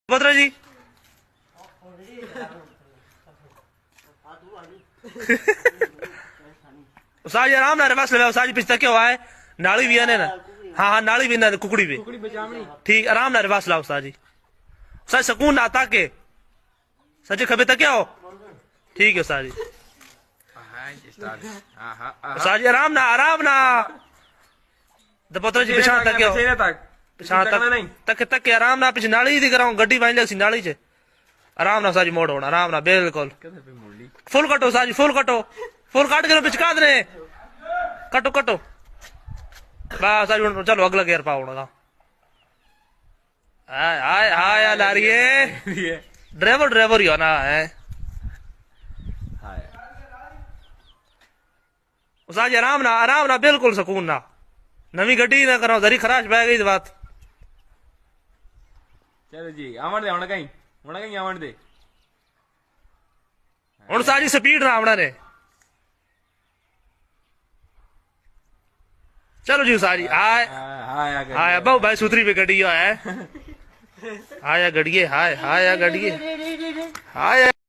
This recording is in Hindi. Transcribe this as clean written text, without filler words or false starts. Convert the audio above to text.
बदरा जी साज आराम ना बस ले साज पिछता क्या हुआ है नाली भी है ना। हाँ हाँ नाली भी ना कुकड़ी भी ठीक आराम ना बस लाओ साजी साज सुकून ना आता के सच खबे तक क्या हो ठीक है साजी साजी आराम ना दपत्र जी पिछाण तक क्या हो पिछाण तक तक आराम ना पिछ नाली दी कराऊं गड्डी वाइन लग सी नाली च आराम ना साजी मोड़ होना आराम ना बिल्कुल फुल कटो साजी फुल काट के पिछका दे कटो कटो बस साजी चलो अगला गेयर पाओ ना हाय हाय हाय लारिए ड्राइवर ही हो ना है साजी आराम ना बिल्कुल सुकून ना नवी गड्डी ना करो जरी खराश बह गई बात चलो जी आवण दे होना कहीं आवण दे हुण सारी स्पीड ना आवना ने चलो जी सारी हाय हाय बहु भाई सुथरी पे गड्डी है हाय गड़िए हाय गड़िए हाय